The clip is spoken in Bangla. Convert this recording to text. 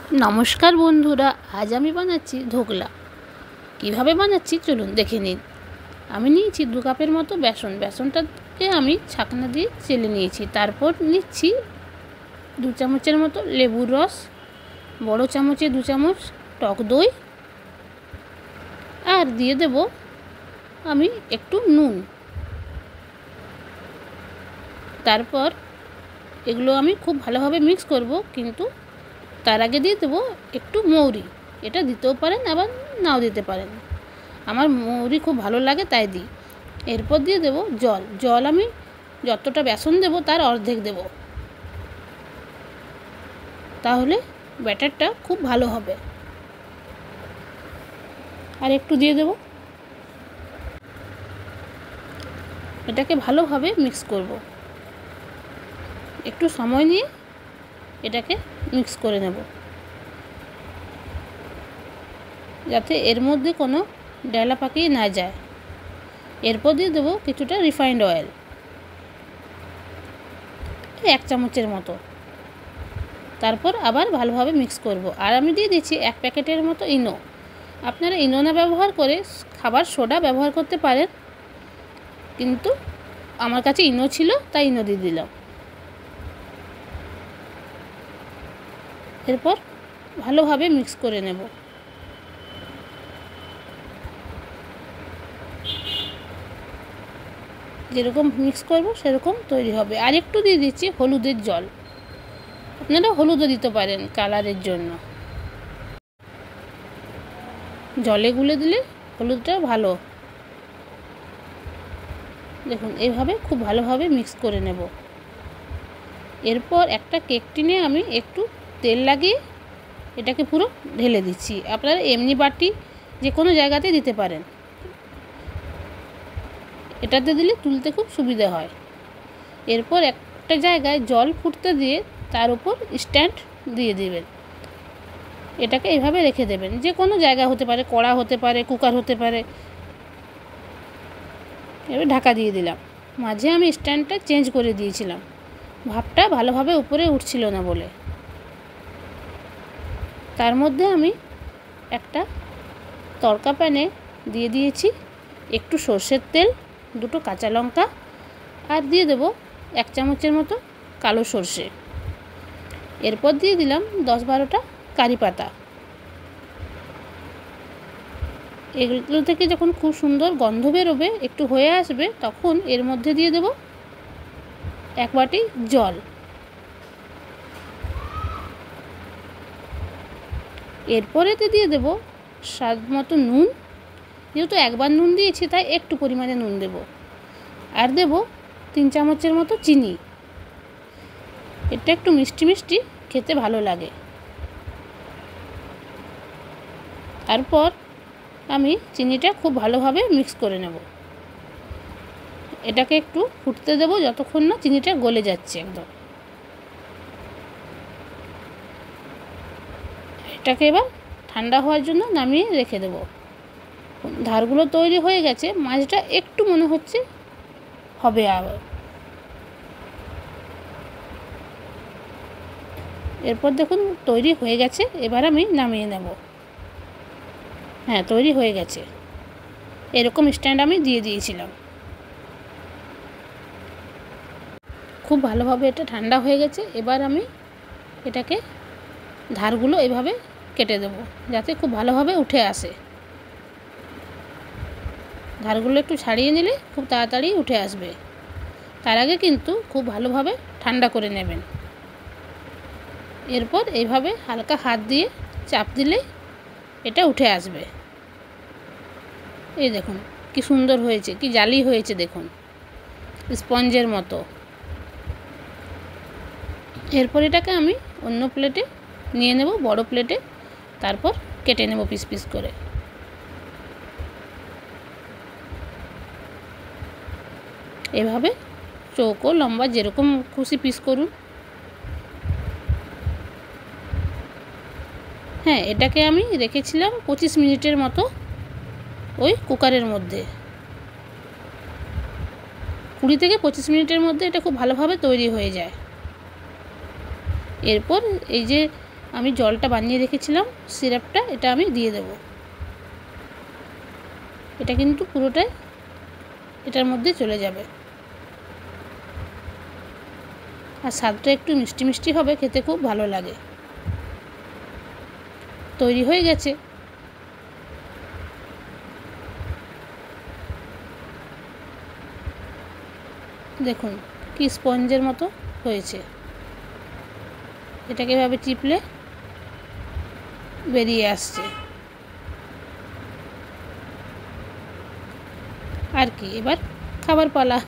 নমস্কার বন্ধুরা, আজ আমি বানাচ্ছি ধোকলা। কিভাবে বানাচ্ছি চলুন দেখে নিন। আমি নিয়েছি 2 কাপের মতো বেসনটাকে আমি ছাঁকনা দিয়ে চেলে নিয়েছি। তারপর নিচ্ছি 2 চামচের মতো লেবুর রস, বড় চামচে 2 চামচ টক দই, আর দিয়ে দেব আমি একটু নুন। তারপর এগুলো আমি খুব ভালোভাবে মিক্স করব, কিন্তু তার আগে দিয়ে দেবো একটু মৌরি। এটা দিতেও পারেন, আবার নাও দিতে পারেন। আমার মৌরি খুব ভালো লাগে তাই দিই। এরপর দিয়ে দেবো জল আমি যতটা বেসন দেবো তার অর্ধেক দেব, তাহলে ব্যাটারটা খুব ভালো হবে। আর একটু দিয়ে দেব। এটাকে ভালোভাবে মিক্স করব। একটু সময় নিয়ে এটাকে মিক্স করে নেব, যাতে এর মধ্যে কোনো ডালা পাকিয়ে না যায়। এরপর দিয়ে দেবো কিছুটা রিফাইন্ড অয়েল, 1 চামচের মতো। তারপর আবার ভালোভাবে মিক্স করব। আর আমি দিয়ে দিচ্ছি 1 প্যাকেটের মতো ইনো। আপনারা ইনো না ব্যবহার করে খাবার সোডা ব্যবহার করতে পারেন, কিন্তু আমার কাছে ইনো ছিল তাই ইনো দিয়ে দিলাম। এরপর ভালোভাবে মিক্স করে নেব। যেরকম মিক্স করব সেরকম তৈরি হবে। আর একটু দিয়ে দিচ্ছি হলুদের জল। আপনারা হলুদও দিতে পারেন কালারের জন্য। জলে গুলে দিলে হলুদটা ভালো। দেখুন এইভাবে খুব ভালোভাবে মিক্স করে নেব। এরপর একটা কেক টিনে আমি একটু তেল লাগিয়ে এটাকে পুরো ঢেলে দিচ্ছি। আপনারা এমনি বাটি যে কোনো জায়গাতে দিতে পারেন। এটাতে দিলে তুলতে খুব সুবিধা হয়। এরপর একটা জায়গায় জল ফুটতে দিয়ে তার উপর স্ট্যান্ড দিয়ে দিবেন। এটাকে এইভাবে রেখে দেবেন। যে কোনো জায়গা হতে পারে, কড়া হতে পারে, কুকার হতে পারে। এবার ঢাকা দিয়ে দিলাম। মাঝে আমি স্ট্যান্ডটা চেঞ্জ করে দিয়েছিলাম, ভাপটা ভালোভাবে উপরে উঠছিল না বলে। তার মধ্যে আমি একটা তড়কা প্যানে দিয়ে দিয়েছি একটু সর্ষের তেল, 2টো কাঁচা লঙ্কা, আর দিয়ে দেব 1 চামচের মতো কালো সর্ষে। এরপর দিয়ে দিলাম 10-12টা কারি পাতা। এগুলো থেকে যখন খুব সুন্দর গন্ধ বেরোবে, একটু হয়ে আসবে, তখন এর মধ্যে দিয়ে দেব 1 বাটি জল। এরপরেতে দিয়ে দেব স্বাদ মতো নুন। যেহেতু একবার নুন দিয়েছি তাই একটু পরিমাণে নুন দেব। আর দেব 3 চামচের মতো চিনি। এটা একটু মিষ্টি মিষ্টি খেতে ভালো লাগে। তারপর আমি চিনিটা খুব ভালোভাবে মিক্স করে নেব। এটাকে একটু ফুটতে দেব যতক্ষণ না চিনিটা গলে যাচ্ছে একদম। এটাকে এবার ঠান্ডা হওয়ার জন্য নামিয়ে রেখে দেব। ধারগুলো তৈরি হয়ে গেছে, মাঝটা একটু মনে হচ্ছে হবে আবার। এরপর দেখুন তৈরি হয়ে গেছে। এবার আমি নামিয়ে নেব। হ্যাঁ, তৈরি হয়ে গেছে। এরকম স্ট্যান্ড আমি দিয়ে দিয়েছিলাম। খুব ভালোভাবে এটা ঠান্ডা হয়ে গেছে। এবার আমি এটাকে ধারগুলো এভাবে কেটে দেব, যাতে খুব ভালোভাবে উঠে আসে। ধারগুলো একটু ছাড়িয়ে নিলে খুব তাড়াতাড়ি উঠে আসবে। তার আগে কিন্তু খুব ভালোভাবে ঠান্ডা করে নেবেন। এরপর এইভাবে হালকা হাত দিয়ে চাপ দিলে এটা উঠে আসবে। এই দেখুন কি সুন্দর হয়েছে, কি জালি হয়েছে দেখুন, স্পঞ্জের মতো। এরপর এটাকে আমি অন্য প্লেটে নিয়ে নেব, বড় প্লেটে। তারপর কেটে নেব পিস পিস করে। এভাবে চৌকো লম্বা যেরকম খুশি পিস করুন। হ্যাঁ, এটাকে আমি রেখেছিলাম 25 মিনিটের মতো ওই কুকারের মধ্যে। 20 থেকে 25 মিনিটের মধ্যে এটা খুব ভালোভাবে তৈরি হয়ে যায়। এরপর এই যে আমি জলটা বানিয়ে রেখেছিলাম সিরাপটা, এটা আমি দিয়ে দেব। এটা কিন্তু পুরোটাই এটার মধ্যে চলে যাবে, আর স্বাদটা একটু মিষ্টি মিষ্টি হবে, খেতে খুব ভালো লাগে। তৈরি হয়ে গেছে। দেখুন কি স্পঞ্জের মতো হয়েছে, এটাকে এভাবে চিপলে বেরিয়ে আসছে। আর কি, এবার খাবার পালা।